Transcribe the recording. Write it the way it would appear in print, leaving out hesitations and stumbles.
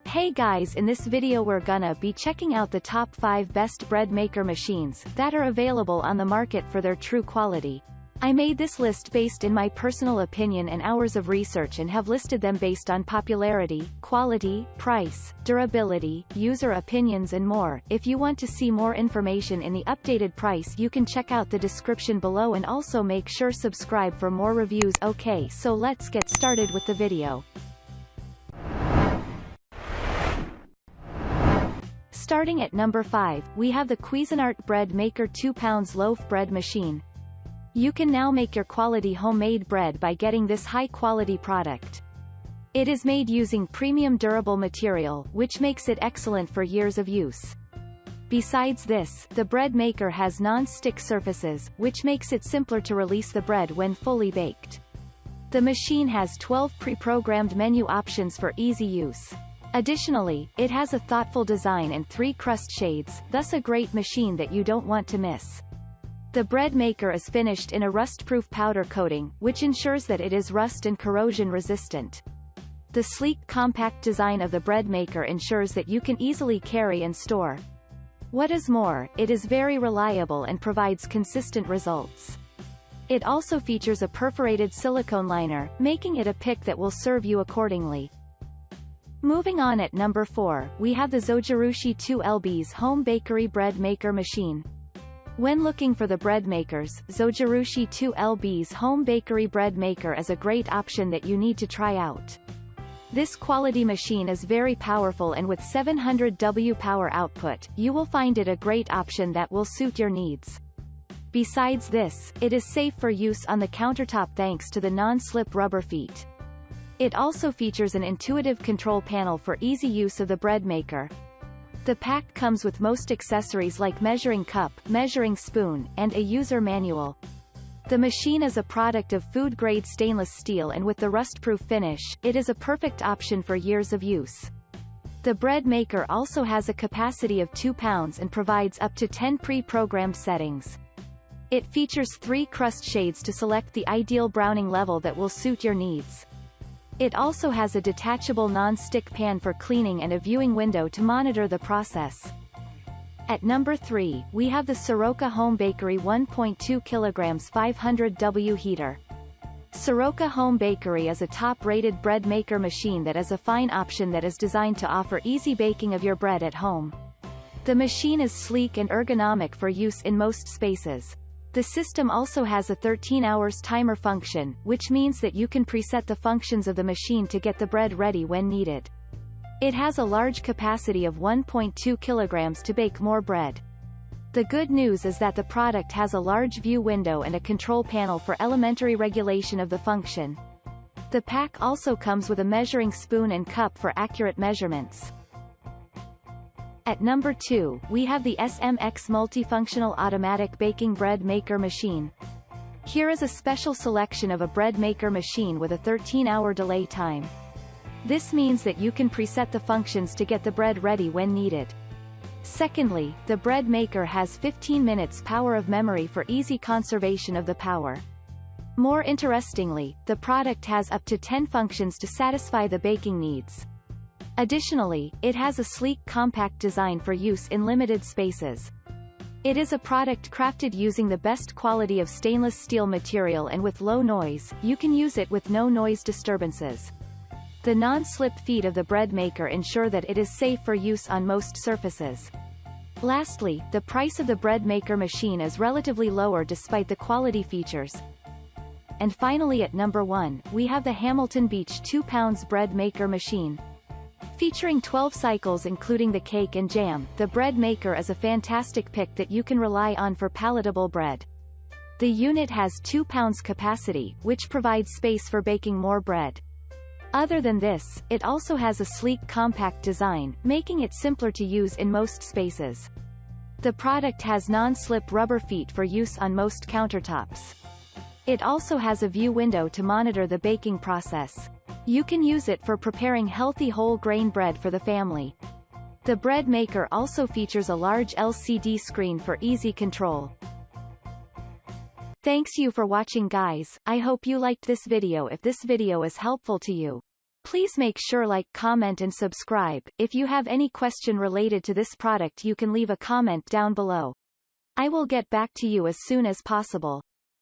Hey guys, in this video we're gonna be checking out the top 5 best bread maker machines that are available on the market for their true quality. I made this list based in my personal opinion and hours of research and have listed them based on popularity, quality, price, durability, user opinions and more. If you want to see more information in the updated price you can check out the description below and also make sure subscribe for more reviews. Okay, so let's get started with the video. Starting at number 5, we have the Cuisinart Bread Maker 2 pounds Loaf Bread Machine. You can now make your quality homemade bread by getting this high-quality product. It is made using premium durable material, which makes it excellent for years of use. Besides this, the bread maker has non-stick surfaces, which makes it simpler to release the bread when fully baked. The machine has 12 pre-programmed menu options for easy use. Additionally, it has a thoughtful design and 3 crust shades, thus a great machine that you don't want to miss. The bread maker is finished in a rust-proof powder coating, which ensures that it is rust and corrosion resistant. The sleek compact design of the bread maker ensures that you can easily carry and store. What is more, it is very reliable and provides consistent results. It also features a perforated silicone liner, making it a pick that will serve you accordingly. Moving on at number 4, we have the Zojirushi 2lb's Home Bakery Bread Maker Machine. When looking for the bread makers, Zojirushi 2lb's Home Bakery Bread Maker is a great option that you need to try out. This quality machine is very powerful and with 700 W power output, you will find it a great option that will suit your needs. Besides this, it is safe for use on the countertop thanks to the non-slip rubber feet. It also features an intuitive control panel for easy use of the bread maker. The pack comes with most accessories like measuring cup, measuring spoon, and a user manual. The machine is a product of food-grade stainless steel and with the rust-proof finish, it is a perfect option for years of use. The bread maker also has a capacity of 2 pounds and provides up to 10 pre-programmed settings. It features 3 crust shades to select the ideal browning level that will suit your needs. It also has a detachable non-stick pan for cleaning and a viewing window to monitor the process. At number 3, we have the Soroka Home Bakery 1.2 kg 500 W heater. Soroka Home Bakery is a top-rated bread maker machine that is a fine option that is designed to offer easy baking of your bread at home. The machine is sleek and ergonomic for use in most spaces. The system also has a 13 hours timer function, which means that you can preset the functions of the machine to get the bread ready when needed. It has a large capacity of 1.2 kilograms to bake more bread. The good news is that the product has a large view window and a control panel for elementary regulation of the function. The pack also comes with a measuring spoon and cup for accurate measurements. At number 2, we have the SMX Multifunctional Automatic Baking Bread Maker Machine. Here is a special selection of a bread maker machine with a 13-hour delay time. This means that you can preset the functions to get the bread ready when needed. Secondly, the bread maker has 15 minutes power of memory for easy conservation of the power. More interestingly, the product has up to 10 functions to satisfy the baking needs. Additionally, it has a sleek compact design for use in limited spaces. It is a product crafted using the best quality of stainless steel material and with low noise, you can use it with no noise disturbances. The non-slip feet of the bread maker ensure that it is safe for use on most surfaces. Lastly, the price of the bread maker machine is relatively lower despite the quality features. And finally at number 1, we have the Hamilton Beach 2 pounds Bread Maker Machine. Featuring 12 cycles including the cake and jam, the bread maker is a fantastic pick that you can rely on for palatable bread. The unit has 2 pounds capacity, which provides space for baking more bread. Other than this, it also has a sleek compact design, making it simpler to use in most spaces. The product has non-slip rubber feet for use on most countertops. It also has a view window to monitor the baking process. You can use it for preparing healthy whole grain bread for the family. The bread maker also features a large LCD screen for easy control. Thanks you for watching guys, I hope you liked this video. If this video is helpful to you, Please make sure like, comment and subscribe. If you have any question related to this product you can leave a comment down below. I will get back to you as soon as possible.